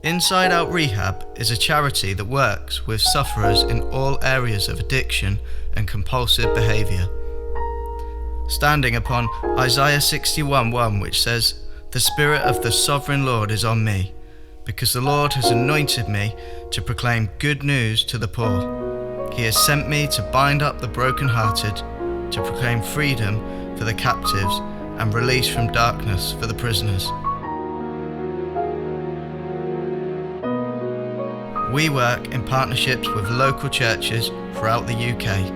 Inside Out Rehab is a charity that works with sufferers in all areas of addiction and compulsive behaviour. Standing upon Isaiah 61:1, which says, "The Spirit of the Sovereign Lord is on me, because the Lord has anointed me to proclaim good news to the poor. He has sent me to bind up the brokenhearted, to proclaim freedom for the captives and release from darkness for the prisoners." We work in partnerships with local churches throughout the UK.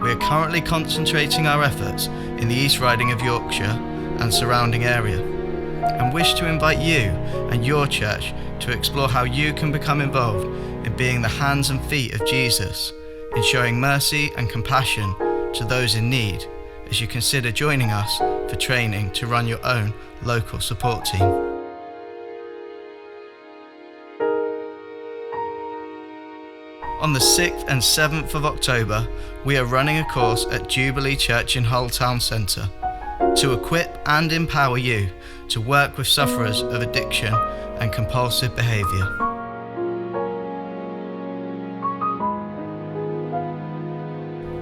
We are currently concentrating our efforts in the East Riding of Yorkshire and surrounding area, and wish to invite you and your church to explore how you can become involved in being the hands and feet of Jesus, in showing mercy and compassion to those in need, as you consider joining us for training to run your own local support team. On the 6th and 7th of October, we are running a course at Jubilee Church in Hull Town Centre to equip and empower you to work with sufferers of addiction and compulsive behaviour.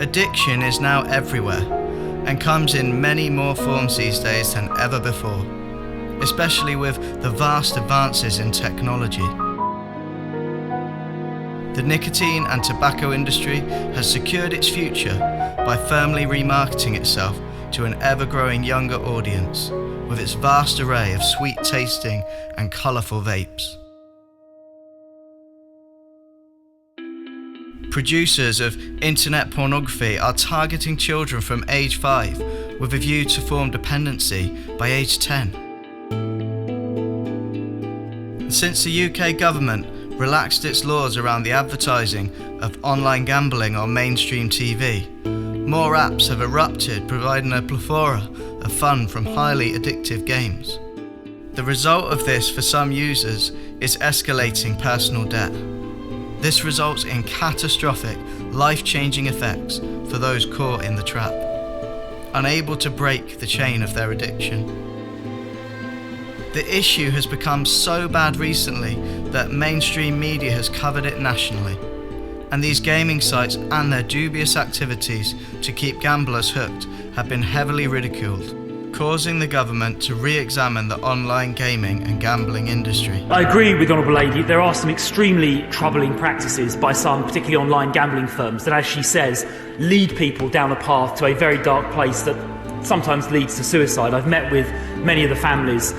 Addiction is now everywhere and comes in many more forms these days than ever before, especially with the vast advances in technology. The nicotine and tobacco industry has secured its future by firmly remarketing itself to an ever-growing younger audience with its vast array of sweet-tasting and colourful vapes. Producers of internet pornography are targeting children from age 5 with a view to form dependency by age 10. Since the UK government relaxed its laws around the advertising of online gambling on mainstream TV, more apps have erupted, providing a plethora of fun from highly addictive games. The result of this for some users is escalating personal debt. This results in catastrophic, life-changing effects for those caught in the trap, unable to break the chain of their addiction. The issue has become so bad recently that mainstream media has covered it nationally, and these gaming sites and their dubious activities to keep gamblers hooked have been heavily ridiculed, causing the government to re-examine the online gaming and gambling industry. I agree with the Honourable Lady. There are some extremely troubling practices by some, particularly online gambling firms, that, as she says, lead people down a path to a very dark place that sometimes leads to suicide. I've met with many of the families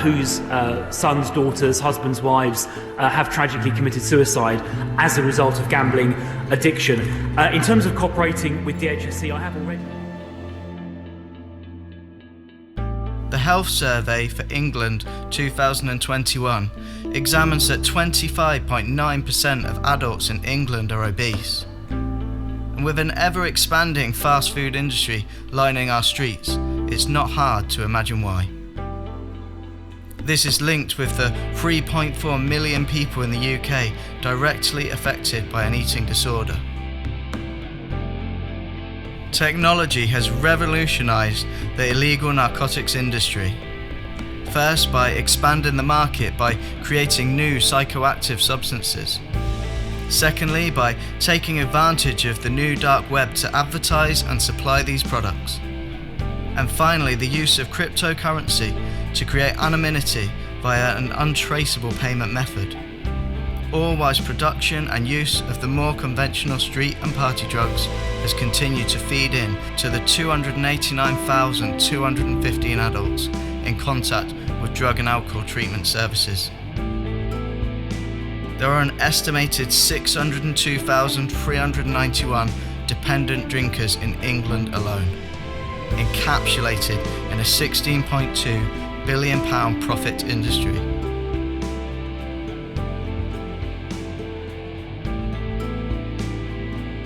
whose sons, daughters, husbands, wives have tragically committed suicide as a result of gambling addiction. In terms of cooperating with the HSE, I have already. The Health Survey for England 2021 examines that 25.9% of adults in England are obese. And with an ever-expanding fast food industry lining our streets, it's not hard to imagine why. This is linked with the 3.4 million people in the UK directly affected by an eating disorder. Technology has revolutionised the illegal narcotics industry. First, by expanding the market by creating new psychoactive substances. Secondly, by taking advantage of the new dark web to advertise and supply these products. And finally, the use of cryptocurrency to create anonymity via an untraceable payment method. All whilst production and use of the more conventional street and party drugs has continued to feed in to the 289,215 adults in contact with drug and alcohol treatment services. There are an estimated 602,391 dependent drinkers in England alone, encapsulated in a £16.2 billion profit industry.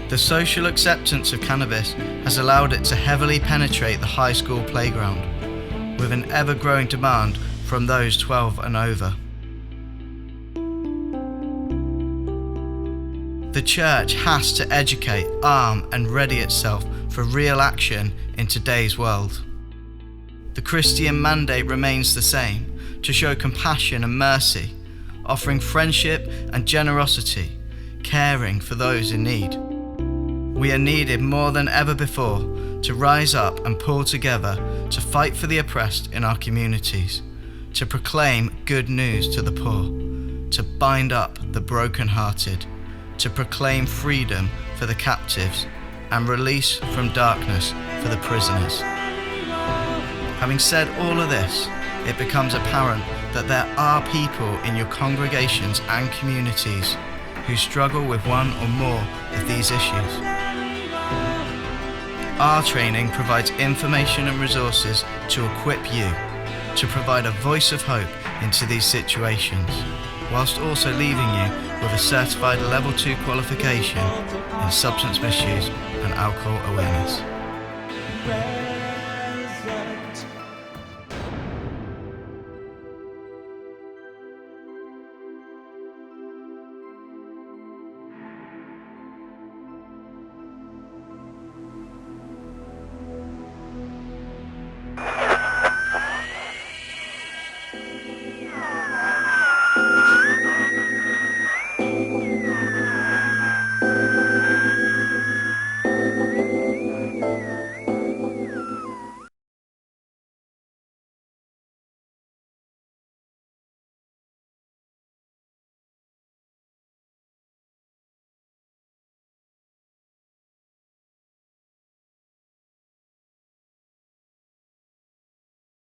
The social acceptance of cannabis has allowed it to heavily penetrate the high school playground, with an ever-growing demand from those 12 and over. The church has to educate, arm and ready itself for real action in today's world. The Christian mandate remains the same, to show compassion and mercy, offering friendship and generosity, caring for those in need. We are needed more than ever before to rise up and pull together to fight for the oppressed in our communities, to proclaim good news to the poor, to bind up the brokenhearted, to proclaim freedom for the captives and release from darkness for the prisoners. Having said all of this, it becomes apparent that there are people in your congregations and communities who struggle with one or more of these issues. Our training provides information and resources to equip you to provide a voice of hope into these situations, whilst also leaving you with a certified Level 2 qualification in substance misuse and alcohol awareness.